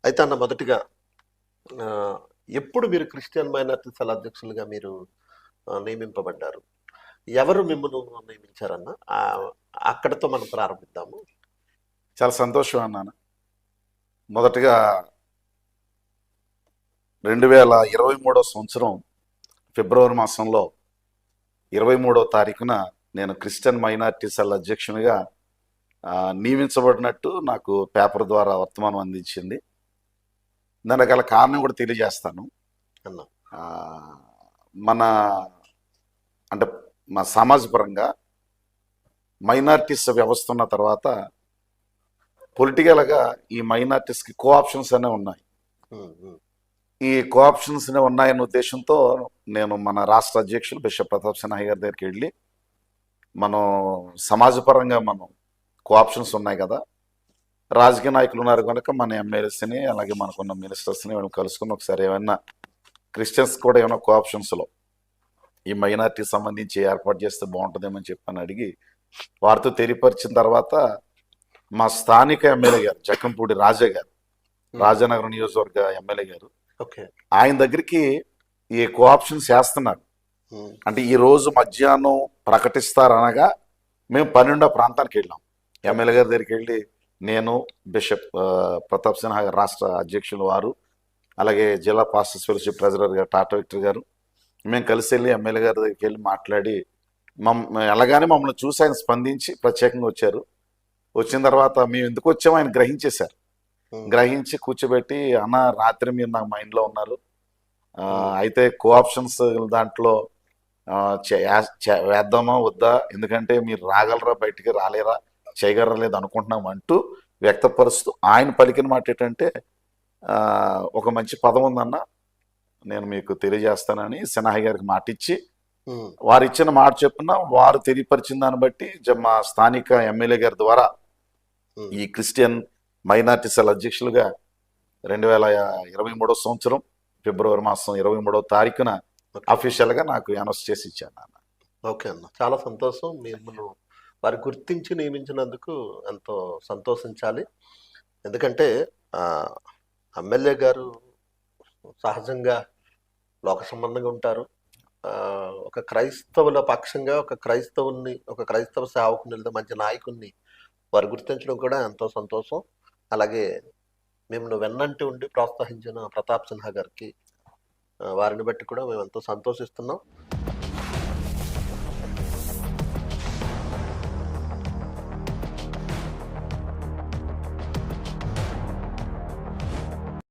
అయితే అన్న మొదటిగా ఆ, ఎప్పుడు మీరు క్రిస్టియన్ మైనారిటీ సెల్ అధ్యక్షులుగా మీరు నియమింపబడ్డారు? ఎవరు మిమ్మల్ని నియమించారన్న? అక్కడతో మనం ప్రారంభిద్దాము. చాలా సంతోషం అన్నాను. మొదటగా 2023 సంవత్సరం ఫిబ్రవరి మాసంలో 23వ తారీఖున నేను క్రిస్టియన్ మైనారిటీ సెల్ అధ్యక్షునిగా నియమించబడినట్టు నాకు పేపర్ ద్వారా వర్తమానం అందించింది. దానికి గల కారణం కూడా తెలియజేస్తాను. అన్న ఆ, మన అంటే మా సమాజపరంగా మైనారిటీస్ వ్యవస్థ ఉన్న తర్వాత పొలిటికల్గా ఈ మైనారిటీస్కి కోఆప్షన్స్ అనేవి ఉన్నాయి. ఉమ్, ఉమ్, ఈ కోఆప్షన్స్ ఉన్నాయన్న ఉద్దేశంతో నేను మన రాష్ట్ర అధ్యక్షులు బిషప్ ప్రతాప్ సిన్హా గారి దగ్గరికి వెళ్ళి మనం సమాజపరంగా మనం కోఆప్షన్స్ ఉన్నాయి కదా, రాజకీయ నాయకులు ఉన్నారు కనుక మన ఎమ్మెల్యేస్ని అలాగే మనకున్న మినిస్టర్స్ని వీళ్ళని కలుసుకుని ఒకసారి ఏమైనా క్రిస్టియన్స్ కూడా ఏమైనా కోఆప్షన్స్లో ఈ మైనార్టీ సంబంధించి ఏర్పాటు చేస్తే బాగుంటుందేమని చెప్పని అడిగి వారితో తెలియపరిచిన తర్వాత మా స్థానిక ఎమ్మెల్యే గారు జక్కంపూడి రాజా గారు, రాజానగరం నియోజకవర్గ ఎమ్మెల్యే గారు, ఓకే. ఆయన దగ్గరికి ఈ కోఆప్షన్స్ వేస్తున్నారు. ఉమ్, అంటే ఈ రోజు మధ్యాహ్నం ప్రకటిస్తారనగా మేము 12వ ప్రాంతానికి వెళ్ళాం. ఎమ్మెల్యే గారి దగ్గరికి వెళ్ళి నేను, బిషప్ ప్రతాప్ సిన్హా గారు రాష్ట్ర అధ్యక్షులు వారు, అలాగే జిల్లా పాస్టర్స్ ఫెలోషిప్ ట్రెజరర్ గారు టాటా విక్టర్ గారు, మేము కలిసి వెళ్ళి ఎమ్మెల్యే గారి దగ్గరికి వెళ్ళి మాట్లాడి ఎలాగానే మమ్మల్ని చూసి ఆయన స్పందించి ప్రత్యేకంగా వచ్చారు. వచ్చిన తర్వాత మేము ఎందుకు వచ్చామో ఆయన గ్రహించేశారు. ఉమ్, గ్రహించి కూర్చోబెట్టి, అన్న రాత్రి మీరు నాకు మైండ్లో ఉన్నారు, అయితే కోఆప్షన్స్ దాంట్లో వేద్దామా వద్దా, ఎందుకంటే మీరు రాగలరా, బయటికి రాలేరా, చేయగలరా లేదు అనుకుంటున్నాం అంటూ వ్యక్తపరుస్తూ ఆయన పలికిన మాట ఏంటంటే, ఒక మంచి పదం ఉందన్న, నేను మీకు తెలియజేస్తానని సిన్హా గారికి మాట ఇచ్చి, ఉమ్, వారు ఇచ్చిన మాట చెప్పున వారు తెలియపరిచిన దాన్ని బట్టి మా స్థానిక ఎమ్మెల్యే గారి ద్వారా ఉమ్. ఈ క్రిస్టియన్ మైనార్టీ సెల్ అధ్యక్షులుగా 2023 సంవత్సరం ఫిబ్రవరి మాసం 23వ తారీఖున అఫీషియల్గా నాకు అనౌన్స్ చేసి ఇచ్చాను నాన్న. ఓకే అన్న, చాలా సంతోషం. మిమ్మల్ని వారు గుర్తించి నియమించినందుకు ఎంతో సంతోషించాలి. ఎందుకంటే ఆ, ఎమ్మెల్యే గారు సహజంగా లోక సంబంధంగా ఉంటారు. ఆ, ఒక క్రైస్తవుల పక్షంగా ఒక క్రైస్తవ సేవకుని లేదా మంచి నాయకుడిని వారు గుర్తించడం కూడా ఎంతో సంతోషం. అలాగే మిమ్మల్ని వెన్నంటి ఉండి ప్రోత్సహించిన ప్రతాప్ సిన్హా గారికి వారిని బట్టి కూడా మేము ఎంతో సంతోషిస్తున్నాం.